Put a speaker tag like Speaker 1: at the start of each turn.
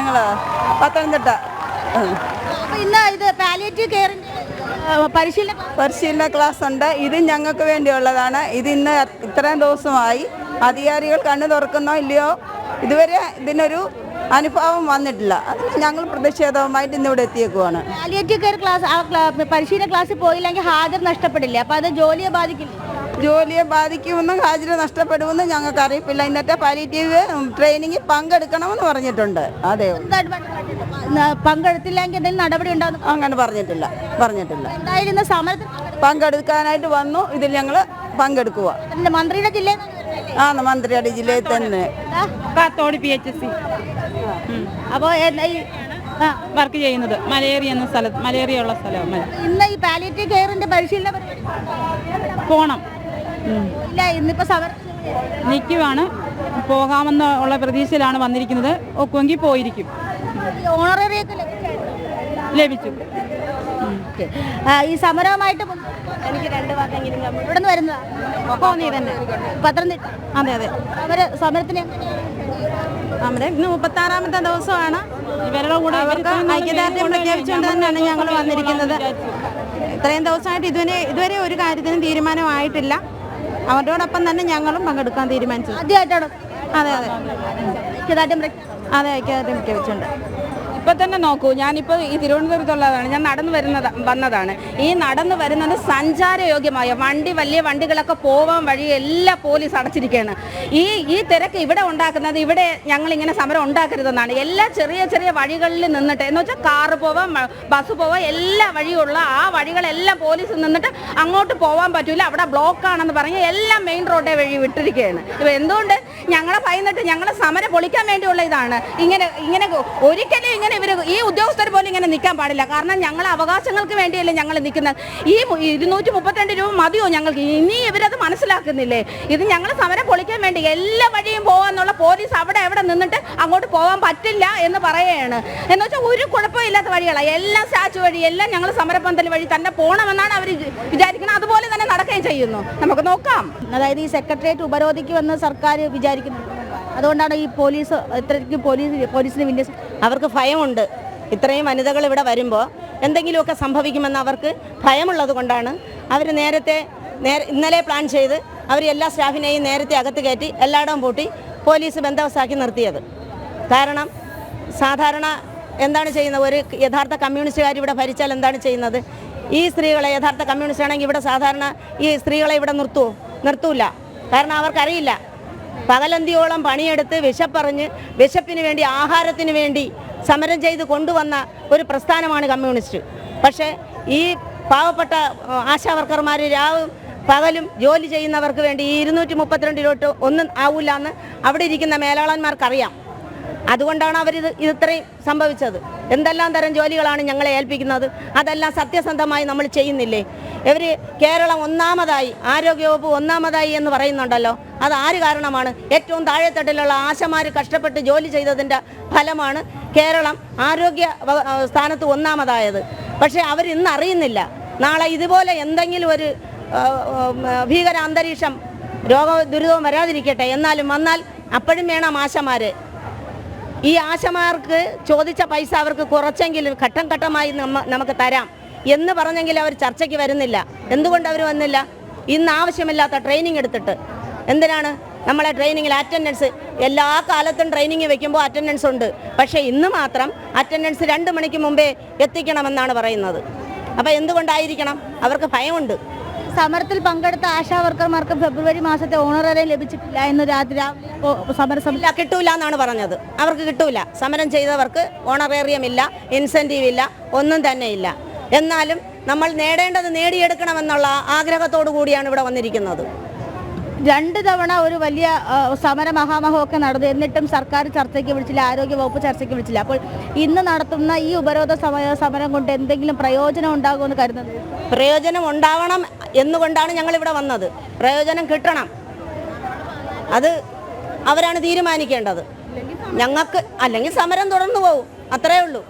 Speaker 1: ഞങ്ങൾ പത്തനംതിട്ട.
Speaker 2: ഇന്ന് ഇത് പാലിയേറ്റീവ് കെയറിന്റെ പരിശീലന
Speaker 1: ക്ലാസ് ഉണ്ട്. ഇത് ഞങ്ങൾക്ക് വേണ്ടിയുള്ളതാണ്. ഇത് ഇന്ന് ഇത്രയും ദിവസമായി അധികാരികൾ കണ്ണു തുറക്കുന്നോ ഇല്ലയോ ഇതുവരെ ഇതിനൊരു അനുഭവം വന്നിട്ടില്ല. അതിന് ഞങ്ങൾ പ്രതിഷേധവുമായിട്ട് ഇന്നിവിടെ എത്തിയേക്കുവാണ്.
Speaker 2: പാലിയേറ്റീവ് കെയർ ക്ലാസ് പരിശീലന ക്ലാസ്സിൽ പോയില്ലെങ്കിൽ ഹാജർ നഷ്ടപ്പെടില്ല. അപ്പോൾ അത് ജോലിയെ ബാധിക്കില്ല?
Speaker 1: ജോലിയെ ബാധിക്കുമെന്നും ഹാജർ നഷ്ടപ്പെടുമെന്നും ഞങ്ങൾക്ക് അറിയിപ്പില്ല. ഇന്നത്തെ പാലിയേറ്റീവ് ട്രെയിനിങ്ങിൽ പങ്കെടുക്കണമെന്ന് പറഞ്ഞിട്ടുണ്ട്. അതെ,
Speaker 2: പങ്കെടുത്തില്ലെങ്കിൽ എന്തെങ്കിലും നടപടി ഉണ്ടാകും?
Speaker 1: അങ്ങനെ പറഞ്ഞിട്ടില്ല.
Speaker 2: എന്തായാലും സമരത്തിൽ
Speaker 1: പങ്കെടുക്കാനായിട്ട് വന്നു. ഇതിൽ ഞങ്ങൾ പങ്കെടുക്കുക.
Speaker 2: മന്ത്രിയുടെ ജില്ലയിൽ
Speaker 1: മന്ത്രിയുടെ ജില്ലയിൽ തന്നെ
Speaker 3: കാത്തോട് PHC
Speaker 2: അപ്പോൾ
Speaker 3: വർക്ക് ചെയ്യുന്നത് മലേറിയ ഉള്ള സ്ഥലം.
Speaker 2: ഇന്ന് ഈ പാലിയേറ്റീവ് കെയറിന്റെ പരിശീലന
Speaker 3: പോണം.
Speaker 2: ഇല്ല, ഇന്നിപ്പോ സമരം
Speaker 3: നിൽക്കുവാണ്. പോകാമെന്നുള്ള പ്രതീക്ഷയിലാണ് വന്നിരിക്കുന്നത്. ഒക്കുമെങ്കിൽ പോയിരിക്കും.
Speaker 2: ഓണറേറിയൊക്കെ
Speaker 3: ലഭിച്ചു.
Speaker 2: ഈ സമരവുമായിട്ട് എനിക്ക് 2 വാക്കെങ്കിലും ഇവിടെ നിന്ന് വരുന്നതാണ് തന്നെ പത്തനംതിട്ട.
Speaker 3: അതെ.
Speaker 2: സമരത്തിന്
Speaker 3: ഇന്ന് 36ാമത്തെ ദിവസമാണ്. ഇവരുടെ കൂടെ
Speaker 4: ഐക്യദാർഢ്യം പ്രഖ്യാപിച്ചുകൊണ്ട് തന്നെയാണ് ഞങ്ങൾ വന്നിരിക്കുന്നത്. ഇത്രയും ദിവസമായിട്ട് ഇതുവരെ ഒരു കാര്യത്തിനും തീരുമാനമായിട്ടില്ല. അവരോടൊപ്പം തന്നെ ഞങ്ങളും പങ്കെടുക്കാൻ തീരുമാനിച്ചു.
Speaker 2: ആദ്യമായിട്ടാണ്?
Speaker 4: അതെ.
Speaker 2: ഐക്യദാർഢ്യം
Speaker 4: പ്രഖ്യാപിച്ചിട്ടുണ്ട്.
Speaker 5: ഇപ്പം തന്നെ നോക്കൂ, ഞാനിപ്പോൾ ഈ തിരുവനന്തപുരത്തുള്ളതാണ്. ഞാൻ വന്നതാണ്. ഈ നടന്നു വരുന്നത് സഞ്ചാരയോഗ്യമായ വലിയ വണ്ടികളൊക്കെ പോവാൻ വഴി എല്ലാം പോലീസ് അടച്ചിരിക്കുകയാണ്. ഈ തിരക്ക് ഇവിടെ ഉണ്ടാക്കുന്നത്, ഇവിടെ ഞങ്ങളിങ്ങനെ സമരം ഉണ്ടാക്കരുതെന്നാണ്. എല്ലാ ചെറിയ വഴികളിൽ നിന്നിട്ട്, എന്ന് വെച്ചാൽ കാറ് പോവാം, ബസ് പോവാം, എല്ലാ വഴിയുള്ള ആ വഴികളെല്ലാം പോലീസ് നിന്നിട്ട് അങ്ങോട്ട് പോകാൻ പറ്റില്ല, അവിടെ ബ്ലോക്കാണെന്ന് പറഞ്ഞ് എല്ലാം മെയിൻ റോഡേ വഴി വിട്ടിരിക്കുകയാണ്. ഇപ്പോൾ എന്തുകൊണ്ട് ഞങ്ങളെ ഭയന്നിട്ട് ഞങ്ങളെ സമരം പൊളിക്കാൻ വേണ്ടിയുള്ള ഇതാണ്. ഇങ്ങനെ ഒരിക്കലും ഇങ്ങനെ ഈ ഉദ്യോഗസ്ഥർ പോലും ഇങ്ങനെ നിൽക്കാൻ പാടില്ല. കാരണം ഞങ്ങളെ അവകാശങ്ങൾക്ക് വേണ്ടിയല്ലേ ഞങ്ങൾ നിൽക്കുന്നത്. ഈ 232 രൂപ മതിയോ ഞങ്ങൾക്ക്? ഇനി ഇവരത് മനസ്സിലാക്കുന്നില്ലേ? ഇത് ഞങ്ങൾ സമരം പൊളിക്കാൻ വേണ്ടി എല്ലാ വഴിയും പോകാന്നുള്ള പോലീസ് അവിടെ നിന്നിട്ട് അങ്ങോട്ട് പോകാൻ പറ്റില്ല എന്ന് പറയുകയാണ്. എന്ന് വെച്ചാൽ ഒരു കുഴപ്പമില്ലാത്ത വഴികളാണ് എല്ലാം. സ്റ്റാച്ചു വഴി എല്ലാം ഞങ്ങൾ സമരപന്തൽ വഴി തന്നെ പോകണമെന്നാണ് അവർ വിചാരിക്കുന്നത്. അതുപോലെ തന്നെ നടക്കുകയും ചെയ്യുന്നു. നമുക്ക് നോക്കാം.
Speaker 2: അതായത് ഈ സെക്രട്ടേറിയറ്റ് ഉപരോധിക്കുമെന്ന് സർക്കാർ വിചാരിക്കുന്നു. അതുകൊണ്ടാണ് ഈ പോലീസ് ഇത്രയ്ക്ക് പോലീസിന് വിന്യസം.
Speaker 4: അവർക്ക് ഭയമുണ്ട്. ഇത്രയും വനിതകൾ ഇവിടെ വരുമ്പോൾ എന്തെങ്കിലുമൊക്കെ സംഭവിക്കുമെന്ന് അവർക്ക് ഭയമുള്ളത് കൊണ്ടാണ് അവർ ഇന്നലെ പ്ലാൻ ചെയ്ത് അവർ എല്ലാ സ്റ്റാഫിനെയും നേരത്തെ അകത്ത് കയറ്റി എല്ലായിടവും പൂട്ടി പോലീസ് ബന്ദോബസ്താക്കി നിർത്തിയത്. കാരണം സാധാരണ എന്താണ് ചെയ്യുന്നത്? ഒരു യഥാർത്ഥ കമ്മ്യൂണിസ്റ്റുകാർ ഇവിടെ ഭരിച്ചാൽ എന്താണ് ചെയ്യുന്നത്? ഈ സ്ത്രീകളെ, യഥാർത്ഥ കമ്മ്യൂണിസ്റ്റ് ആണെങ്കിൽ ഇവിടെ സാധാരണ ഈ സ്ത്രീകളെ ഇവിടെ നിർത്തൂല. കാരണം അവർക്കറിയില്ല, പകലന്തിയോളം പണിയെടുത്ത് വിശപ്പിന് വേണ്ടി, ആഹാരത്തിന് വേണ്ടി സമരം ചെയ്ത് കൊണ്ടുവന്ന ഒരു പ്രസ്ഥാനമാണ് കമ്മ്യൂണിസ്റ്റ്. പക്ഷേ ഈ പാവപ്പെട്ട ആശാവർക്കർമാർ രാവും പകലും ജോലി ചെയ്യുന്നവർക്ക് വേണ്ടി ഈ 232 രൂപ ഒന്നും ആവില്ല എന്ന് അവിടെ ഇരിക്കുന്ന മേലാളന്മാർക്കറിയാം. അതുകൊണ്ടാണ് ഇത്രയും സംഭവിച്ചത്. എന്തെല്ലാം തരം ജോലികളാണ് ഞങ്ങളെ ഏൽപ്പിക്കുന്നത്? അതെല്ലാം സത്യസന്ധമായി നമ്മൾ ചെയ്യുന്നില്ലേ? കേരളം ഒന്നാമതായി, ആരോഗ്യവകുപ്പ് ഒന്നാമതായി എന്ന് പറയുന്നുണ്ടല്ലോ. അത് ആര് കാരണമാണ്? ഏറ്റവും താഴെത്തട്ടിലുള്ള ആശമാർ കഷ്ടപ്പെട്ട് ജോലി ചെയ്തതിൻ്റെ ഫലമാണ് കേരളം ആരോഗ്യ സ്ഥാനത്ത് ഒന്നാമതായത്. പക്ഷേ അവരിന്ന് അറിയുന്നില്ല. നാളെ ഇതുപോലെ എന്തെങ്കിലും ഒരു ഭീകര അന്തരീക്ഷം, ദുരിതവും വരാതിരിക്കട്ടെ, എന്നാലും വന്നാൽ അപ്പോഴും വേണം ആശമാർ. ഈ ആശമാർക്ക് ചോദിച്ച പൈസ അവർക്ക് കുറച്ചെങ്കിലും ഘട്ടം ഘട്ടമായി നമുക്ക് തരാം എന്ന് പറഞ്ഞെങ്കിൽ അവർ ചർച്ചയ്ക്ക് വരുന്നില്ല. എന്തുകൊണ്ട് അവർ വന്നില്ല? ഇന്ന് ആവശ്യമില്ലാത്ത ട്രെയിനിങ് എടുത്തിട്ട് എന്തിനാണ്? നമ്മളെ ട്രെയിനിങ്ങിൽ അറ്റൻഡൻസ് എല്ലാ കാലത്തും ട്രെയിനിങ് വെക്കുമ്പോൾ അറ്റൻഡൻസ് ഉണ്ട്. പക്ഷേ ഇന്ന് മാത്രം അറ്റൻഡൻസ് 2 മണിക്ക് മുമ്പേ എത്തിക്കണമെന്നാണ് പറയുന്നത്. അപ്പോൾ എന്തുകൊണ്ടായിരിക്കണം? അവർക്ക് ഭയമുണ്ട്.
Speaker 2: സമരത്തിൽ പങ്കെടുത്ത ആശാ വർക്കർമാർക്ക് ഫെബ്രുവരി മാസത്തെ ഓണറേറിയം ലഭിച്ചിട്ടില്ല എന്ന് സമരസമിതി
Speaker 4: കിട്ടൂല എന്നാണ് പറഞ്ഞത്. അവർക്ക് കിട്ടൂല. സമരം ചെയ്തവർക്ക് ഓണറേറിയം ഇല്ല, ഇൻസെൻറ്റീവ് ഇല്ല, ഒന്നും തന്നെ ഇല്ല. എന്നാലും നമ്മൾ നേടേണ്ടത് നേടിയെടുക്കണമെന്നുള്ള ആഗ്രഹത്തോടു കൂടിയാണ് ഇവിടെ വന്നിരിക്കുന്നത്.
Speaker 2: 2 തവണ ഒരു വലിയ സമര മഹാമഹമൊക്കെ നടന്നു. എന്നിട്ടും സർക്കാർ ചർച്ചയ്ക്ക് വിളിച്ചില്ല, ആരോഗ്യവകുപ്പ് ചർച്ചയ്ക്ക് വിളിച്ചില്ല. അപ്പോൾ ഇന്ന് നടത്തുന്ന ഈ ഉപരോധ സമരം കൊണ്ട് എന്തെങ്കിലും പ്രയോജനം ഉണ്ടാകുമെന്ന് കരുതുന്നത്?
Speaker 4: പ്രയോജനം ഉണ്ടാവണം എന്നുകൊണ്ടാണ് ഞങ്ങളിവിടെ വന്നത്. പ്രയോജനം കിട്ടണം, അത് അവരാണ് തീരുമാനിക്കേണ്ടത്. ഞങ്ങൾക്ക് അല്ലെങ്കിൽ സമരം തുടർന്നു പോകും, അത്രയേ ഉള്ളൂ.